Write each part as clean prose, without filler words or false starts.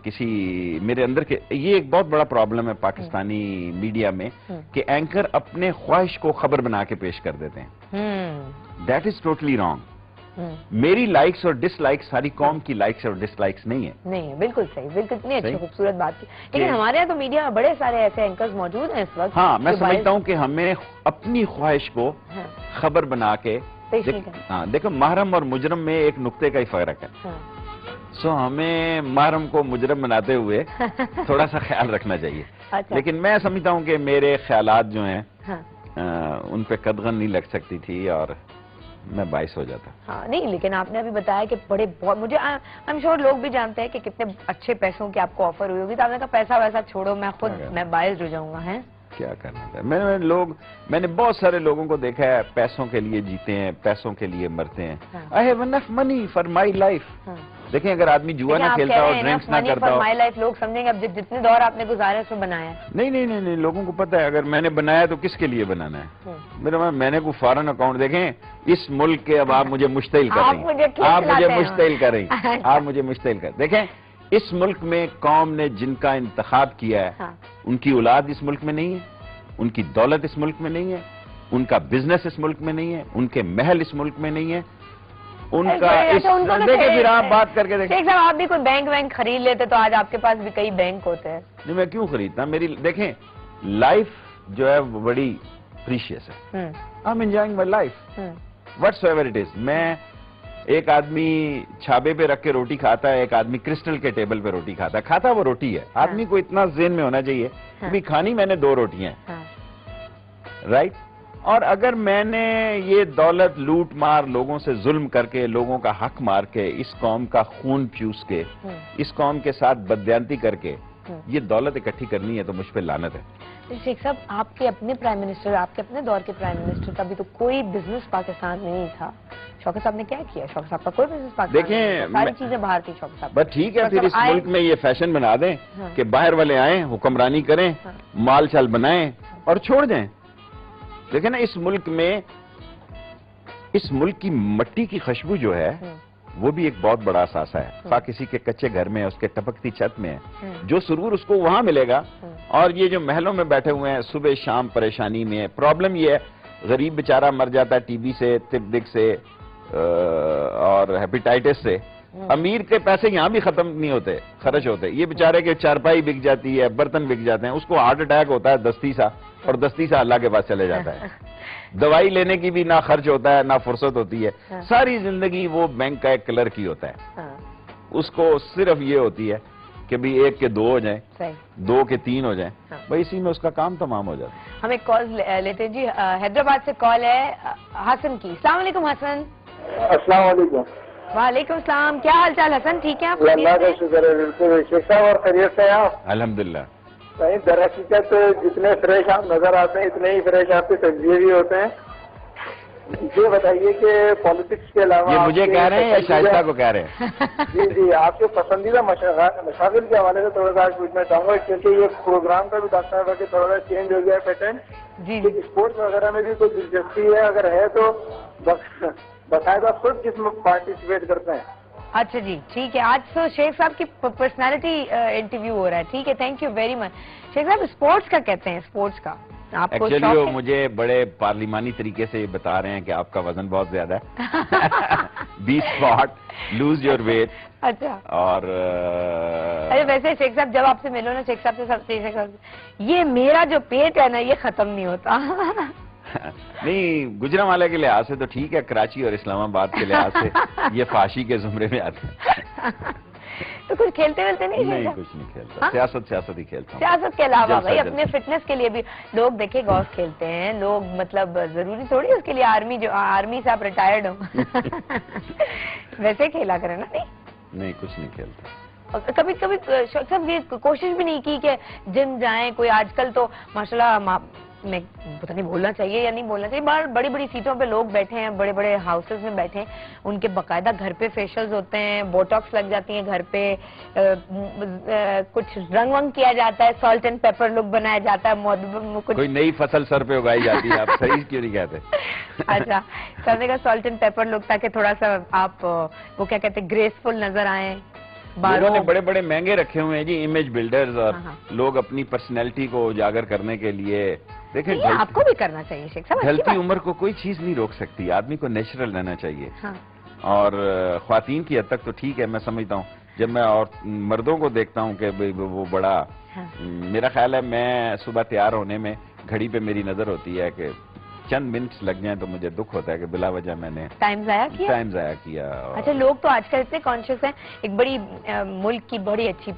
کسی میرے اندر کے یہ ایک بہت بڑا پرابلم ہے پاکستانی میڈیا میں کہ اینکر اپنے خواہش کو خبر بنا کے پیش کر دیتے ہیں. That is totally wrong. میری لائکس اور ڈس لائکس ساری قوم کی لائکس اور ڈس لائکس نہیں ہیں. نہیں بالکل صحیح, بالکل اتنی اچھی خوبصورت بات کی. لیکن ہمارے یہاں تو میڈیا بڑے سارے ایسے اینکرز موجود ہیں اس وقت. ہاں میں سمجھتا ہوں کہ ہمیں اپنی خواہش کو خبر بنا کے دیکھو محرم اور مجرم میں ایک نقطے کا ہی فرق ہے. سو ہمیں محرم کو مجرم بناتے ہوئے تھوڑا سا خیال رکھنا چاہیے. لیکن میں سمجھتا ہوں کہ میرے خیالات جو ہیں ان پہ قدغن نہیں لگ سکتی تھی اور میں باعث ہو جاتا. ہاں نہیں, لیکن آپ نے ابھی بتایا کہ بڑے بہت مجھے I'm sure لوگ بھی جانتے ہیں کہ کتنے اچھے پیسوں کی آپ کو آفر ہوئی ہوگی, تو آپ نے کہا پیسہ ویسا چھوڑو, میں باعث ہو جاؤں گا. ہیں کیا کرنا تھا. میں نے بہت سارے لوگوں کو دیکھا ہے پیسوں کے لیے جیتے ہیں, پیسوں کے لیے مرتے ہیں. I have enough money for my life. دیکھیں اگر آدمی جوا نہ کھیلتا ہو, ڈرنکس نہ کرتا ہو, لوگ سمجھیں گے اب جتنے دور آپ نے گزارے اس میں بنایا. نہیں, لوگوں کو پتا ہے اگر میں نے بنایا تو کس کے لیے بنانا ہے. میں نے کوئی فارن اکاؤنٹ دیکھیں اس ملک کے, اب آپ مجھے مشتعل کر رہی ہیں, آپ مجھے مشتعل کر دیکھیں اس ملک میں قوم نے جن کا انتخاب کیا ہے ان کی اولاد اس ملک میں نہیں ہے, ان کی دولت اس ملک میں نہیں ہے, ان کا بزنس اس ملک میں نہیں ہے, ان کے محل اس ملک میں نہیں ہے, ان کا دیکھیں پھر آپ بات کر کے دیکھیں. شیخ صاحب آپ بھی کوئی بینک خرید لیتے تو آج آپ کے پاس بھی کئی بینک ہوتے ہیں. نہیں میں کیوں خریدتا, میری دیکھیں لائف جو ہے وہ بڑی پریشیس ہے. I am enjoying my life what's ever it is. میں ایک آدمی چھابے پہ رکھ کے روٹی کھاتا ہے, ایک آدمی کرسٹل کے ٹیبل پہ روٹی کھاتا ہے, کھاتا وہ روٹی ہے. آدمی کو اتنا ذہن میں ہونا چاہیے کہ کھانی میں نے 2 روٹیاں رائٹ. اور اگر میں نے یہ دولت لوٹ مار لوگوں سے ظلم کر کے, لوگوں کا حق مار کے, اس قوم کا خون پیوس کے, اس قوم کے ساتھ بددیانتی کر کے یہ دولت اکٹھی کرنی ہے تو مجھ پہ لعنت ہے. شیخ صاحب آپ کے اپنے پرائم منسٹر, آپ کے اپنے دور کے پرائم منسٹر کا بھی تو کوئی بزنس پاکستان میں نہیں تھا. شوکت صاحب نے کیا کیا؟ شوکت صاحب کا کوئی بزنس پاکستان دیکھیں ساری چیزیں باہر کی. شوکت صاحب بس ٹھیک ہے, پھر اس ملک میں یہ فیشن بنا دیں کہ باہر والے آئیں, حکمرانی کریں, مال چال بنائیں اور چھوڑ جائیں. دیکھیں نا اس ملک میں, اس ملک کی مٹی کی خوشبو جو ہے وہ بھی ایک بہت بڑا اثاثہ ہے. خواہ کسی کے کچے گھر میں, اس کے ٹپکتی چھت میں ہے, جو سرور اس کو وہاں ملے گا. اور یہ جو محلوں میں بیٹھے ہوئے ہیں صبح شام پریشانی میں ہے. پرابلم یہ ہے غریب بیچارہ مر جاتا ہے ٹی بی سے, تپ دق سے اور ہیپیٹائٹس سے. امیر کے پیسے یہاں بھی ختم نہیں ہوتے, خرچ ہوتے. یہ بیچارے کے چارپائی بک جاتی ہے, برتن بک جاتے ہیں, اس کو ہارٹ اٹیک ہوتا ہے دستی سا, اور دستی سا اللہ کے پاس چلے جاتا ہے. دوائی لینے کی بھی نہ خرچ ہوتا ہے نہ فرصت ہوتی ہے. ساری زندگی وہ بینک کا ایک کلرک ہی ہوتا ہے. اس کو صرف یہ ہوتی ہے کہ بھی 1 کے 2 ہو جائیں, 2 کے 3 ہو جائیں, بھائی اسی میں اس کا کام تمام ہو جاتا ہے. ہم ایک کال لیتے ہیں جی. حیدرآباد سے کال ہے حسن کی. السلام علیکم حسن. السلام علیکم. وعلیکم السلام. کیا حال چال حسن؟ ٹھیک ہے آپ؟ اللہ کا شکر ہے. بالکل شیخ صاحب اور خیریت سے ہیں آپ؟ الحمدللہ. در حقیقت جتنے فریش آپ نظر آتے ہیں اتنے ہی فریش آپ کے تجزیے بھی ہوتے ہیں. یہ بتائیے کہ پالیٹکس کے علاوہ یہ مجھے کہہ رہے ہیں یا شائستہ کو کہہ رہے ہیں؟ جی آپ کے پسندیدہ مشاغل کے حوالے سے تھوڑا سا آج پوچھنا چاہوں گا, کیونکہ یہ پروگرام کا بھی ڈاکٹر صاحب کہ تھوڑا سا چینج ہو گیا ہے پیٹرن. جی اسپورٹس وغیرہ میں بھی کوئی دلچسپی ہے؟ اگر ہے تو بتائیں آپ خود کس میں پارٹیسپیٹ کرتے ہیں؟ اچھا جی ٹھیک ہے. آج تو شیخ صاحب کی پرسنالٹی انٹرویو ہو رہا ہے. ٹھیک ہے, تھینک یو ویری مچ. شیخ صاحب اسپورٹس کا کہتے ہیں, اسپورٹس کا آپ کو ایکچولی وہ مجھے بڑے پارلیمانی طریقے سے بتا رہے ہیں کہ آپ کا وزن بہت زیادہ ہے. 20 اسپاٹ, لوز یور ویٹ. اچھا. اور ویسے شیخ صاحب جب آپ سے ملو نا شیخ صاحب سے یہ میرا جو پیٹ ہے نا یہ ختم نہیں ہوتا. نہیں گجرانوالے کے لحاظ سے تو ٹھیک ہے, کراچی اور اسلام آباد کے لحاظ سے یہ فحاشی کے زمرے میں آتے ہیں. تو کچھ کھیلتے ولتے نہیں؟ نہیں کچھ نہیں کھیلتا. سیاست ہی کھیلتا ہوں. سیاست کے علاوہ بھائی اپنے فٹنس کے لیے بھی لوگ دیکھیں گولف کھیلتے ہیں لوگ, مطلب ضروری تھوڑی اس کے لیے آرمی سے آپ ریٹائرڈ ہو. ویسے کھیلا کریں نا. نہیں کچھ نہیں کھیلتا. کبھی سب یہ کوشش بھی نہیں کی کہ جم جائیں کوئی؟ آج کل تو ماشاءاللہ میں پتہ نہیں بولنا چاہیے یا نہیں بولنا چاہیے, بڑی بڑی سیٹوں پہ لوگ بیٹھے ہیں, بڑے بڑے ہاؤسز میں بیٹھے ہیں, ان کے باقاعدہ گھر پہ فیشلز ہوتے ہیں, بوٹاکس لگ جاتی ہیں گھر پہ, کچھ رنگ ونگ کیا جاتا ہے, سالٹ اینڈ پیپر لک بنایا جاتا ہے, کوئی نئی فصل سر پہ اگائی جاتی ہے. آپ صحیح کیوں نہیں کہتے؟ اچھا کرنے کا سالٹ اینڈ پیپر لک, تاکہ تھوڑا سا آپ وہ کیا کہتے ہیں گریسفل نظر آئیں, لوگوں نے بڑے بڑے مہنگے رکھے ہوئے ہیں جی امیج بلڈرز، اور لوگ اپنی پرسنالٹی کو اجاگر کرنے کے لیے دیکھیں آپ کو بھی کرنا چاہیے شیخ صاحب، ڈھلتی عمر کو کوئی چیز نہیں روک سکتی، آدمی کو نیچرل رہنا چاہیے. اور خواتین کی حد تک تو ٹھیک ہے، میں سمجھتا ہوں جب میں اور مردوں کو دیکھتا ہوں کہ وہ بڑا، میرا خیال ہے میں صبح تیار ہونے میں گھڑی پہ میری نظر ہوتی ہے کہ چند منٹس لگ جائیں تو مجھے دکھ ہوتا ہے کہ بلا وجہ میں نے ٹائم ضائع کیا. اچھا، لوگ تو آج کل اتنے کانشیس ہیں، ایک بڑی ملک کی بڑی اچھی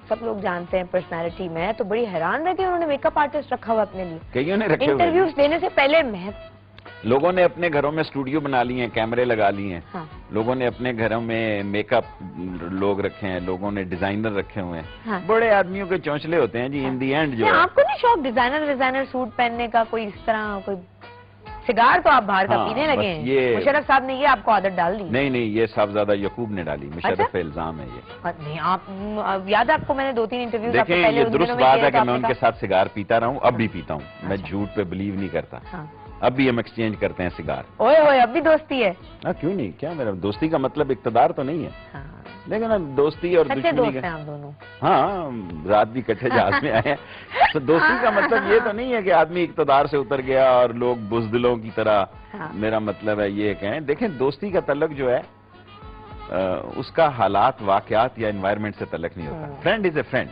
سب لوگ جانتے ہیں پرسنالٹی، میں تو بڑی حیران رہتی ہوں انہوں نے میک اپ آرٹسٹ رکھا ہوا اپنے لیے، کئیوں نے رکھے ہوئے، انٹرویوز دینے سے پہلے میں لوگوں نے اپنے گھروں میں اسٹوڈیو بنا لی ہیں، کیمرے لگا لی ہیں، لوگوں نے اپنے گھروں میں میک اپ لوگ رکھے ہیں، لوگوں نے ڈیزائنر رکھے ہوئے ہیں، بڑے آدمیوں کے چونچلے ہوتے ہیں جی. ان دی اینڈ جو ہے آپ کو نہیں شوق ڈیزائنر سوٹ پہننے کا، کوئی اس طرح کوئی سگار تو آپ باہر کا پینے لگے ہیں، مشرف صاحب نے یہ آپ کو عادت ڈال دی؟ نہیں یہ صاحبزادہ یعقوب نے ڈالی، مشرف پہ الزام ہے یہ. نہیں، آپ یاد ہے آپ کو میں نے 2-3 انٹرویوز دیکھیں، یہ درست بات ہے کہ میں ان کے ساتھ سگار پیتا رہا ہوں، اب بھی پیتا ہوں، میں جھوٹ پہ بلیو نہیں کرتا، اب بھی ہم ایکسچینج کرتے ہیں سگار. اوئے اب بھی دوستی ہے؟ کیوں نہیں، کیا میرا دوستی کا مطلب اقتدار تو نہیں ہے، لیکن دوستی اور دشمنی کا، ہاں رات بھی کٹھے جہاز میں آئے ہیں، تو دوستی کا مطلب یہ تو نہیں ہے کہ آدمی اقتدار سے اتر گیا اور لوگ بزدلوں کی طرح. میرا مطلب ہے یہ کہیں، دیکھیں دوستی کا تعلق جو ہے اس کا حالات، واقعات یا انوائرمنٹ سے تعلق نہیں ہوتا. Friend is a friend.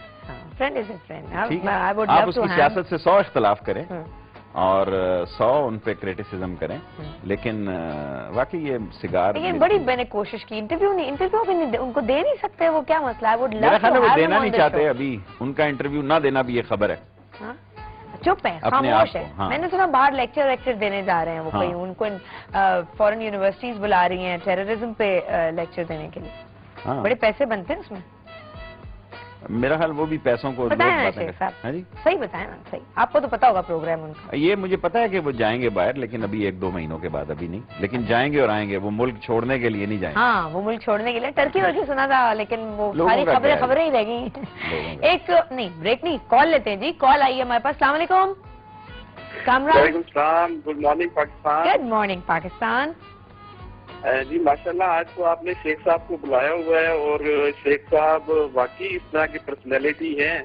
آپ اس کی سیاست سے 100 اختلاف کریں اور 100 ان پہ کریٹیسزم کریں، لیکن واقعی یہ سگار، لیکن بڑی میں نے کوشش کی، انٹرویو ان کو دے نہیں سکتے، وہ کیا مسئلہ ہے؟ وہ وہ دینا نہیں چاہتے ابھی، ان کا انٹرویو نہ دینا بھی یہ خبر ہے. چپ ہے، خاموش ہے. میں نے سنا باہر لیکچر دینے جا رہے ہیں وہ کہیں، ان کو فورن یونیورسٹیز بلا رہی ہیں ٹیررزم پہ لیکچر دینے کے لیے، بڑے پیسے بنتے ہیں اس میں. میرا خیال وہ بھی پیسوں کو صحیح بتائیں نا، صحیح. آپ کو تو پتا ہوگا پروگرام ان کا. یہ مجھے پتا ہے کہ وہ جائیں گے باہر، لیکن ابھی 1-2 مہینوں کے بعد، ابھی نہیں، لیکن جائیں گے اور آئیں گے. وہ ملک چھوڑنے کے لیے نہیں جائیں گے. ہاں، وہ ملک چھوڑنے کے لیے ٹرکی ورکی سنا تھا، لیکن وہ ساری خبریں ہی رہ گئی. ایک نہیں بریک نہیں، کال لیتے ہیں جی. کال آئی ہے ہمارے پاس. السلام علیکم کامران. وعلیکم السلام. Good morning Pakistan. Good morning Pakistan. جی ماشاءاللہ، آج تو آپ نے شیخ صاحب کو بلایا ہوا ہے، اور شیخ صاحب واقعی اس طرح کی پرسنالٹی ہے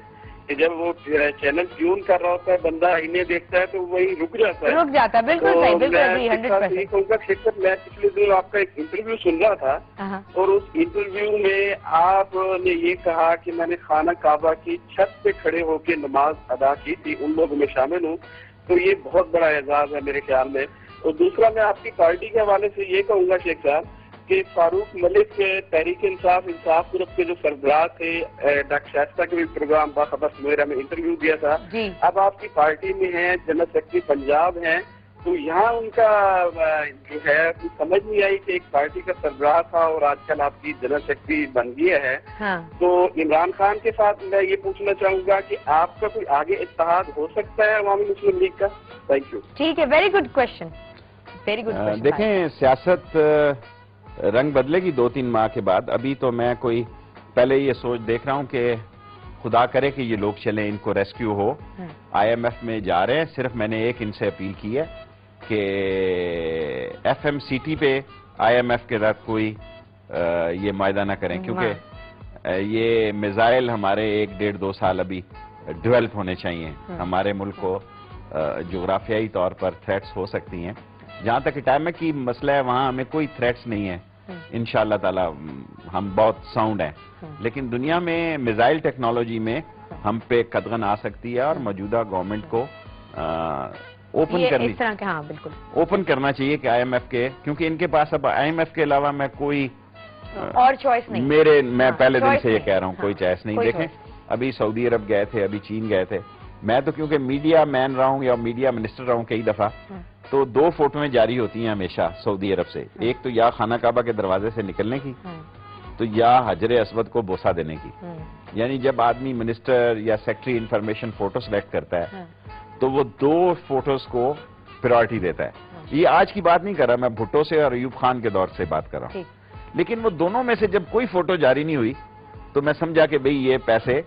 کہ جب وہ چینل ٹیون کر رہا ہوتا ہے، بندہ انہیں دیکھتا ہے تو وہی رک جاتا ہے. بالکل صحیح، بالکل 100%. شیخ صاحب، میں پچھلے دن آپ کا ایک انٹرویو سن رہا تھا، اور اس انٹرویو میں آپ نے یہ کہا کہ میں نے خانہ کعبہ کی چھت پہ کھڑے ہو کے نماز ادا کی تھی، ان لوگوں میں شامل ہوں. تو یہ بہت بڑا اعزاز ہے میرے خیال میں. اور دوسرا، میں آپ کی پارٹی کے حوالے سے یہ کہوں گا شیخ صاحب کہ فاروق ملک تحریک انصاف گروپ کے جو سربراہ تھے، ڈاکٹر شائستہ کے بھی پروگرام باخبر سمیرا میں انٹرویو دیا تھا. اب آپ کی پارٹی میں ہیں، جنرل سیکرٹری پنجاب ہیں، تو یہاں ان کا جو ہے سمجھ نہیں آئی کہ ایک پارٹی کا سربراہ تھا اور آج کل آپ کی جنرل سیکرٹری بن گیا ہے. تو عمران خان کے ساتھ میں یہ پوچھنا چاہوں گا کہ آپ کا کوئی آگے اتحاد ہو سکتا ہے عوامی مسلم لیگ کا؟ Thank you. ٹھیک ہے، ویری گڈ کوشچن. دیکھیں، سیاست رنگ بدلے گی 2-3 ماہ کے بعد. ابھی تو میں کوئی پہلے یہ سوچ دیکھ رہا ہوں کہ خدا کرے کہ یہ لوگ چلیں، ان کو ریسکیو ہو. IMF میں جا رہے ہیں. صرف میں نے ایک ان سے اپیل کی ہے کہ FMCT پہ IMF کے ساتھ کوئی یہ معاہدہ نہ کریں، کیونکہ یہ میزائل ہمارے 1-1.5-2 سال ابھی ڈیولپ ہونے چاہیے. ہمارے ملک کو جغرافیائی طور پر تھریٹس ہو سکتی ہیں. جہاں تک اٹامک کی مسئلہ ہے، وہاں ہمیں کوئی تھریٹس نہیں ہے انشاءاللہ تعالی، ہم بہت ساؤنڈ ہیں. لیکن دنیا میں میزائل ٹیکنالوجی میں ہم پہ قدغن آ سکتی ہے، اور موجودہ گورنمنٹ کو اوپن کرنا چاہیے کہ IMF کے، کیونکہ ان کے پاس اب IMF کے علاوہ میں کوئی اور چوائس نہیں. میں پہلے دن سے یہ کہہ رہا ہوں، کوئی چوائس نہیں. دیکھیں، ابھی سعودی عرب گئے تھے، ابھی چین گئے تھے. میں تو کیونکہ میڈیا مین رہا ہوں یا میڈیا منسٹر رہا ہوں کئی دفعہ، تو 2 فوٹویں جاری ہوتی ہیں ہمیشہ سعودی عرب سے. ایک تو یا خانہ کعبہ کے دروازے سے نکلنے کی، تو یا حجر اسود کو بوسہ دینے کی. یعنی جب آدمی منسٹر یا سیکرٹری انفارمیشن فوٹو سلیکٹ کرتا ہے تو وہ 2 فوٹوز کو پرائرٹی دیتا ہے. یہ آج کی بات نہیں کر رہا میں، بھٹو سے اور ایوب خان کے دور سے بات کر رہا ہوں. لیکن وہ دونوں میں سے جب کوئی فوٹو جاری نہیں ہوئی تو میں سمجھا کہ بھئی یہ پیسے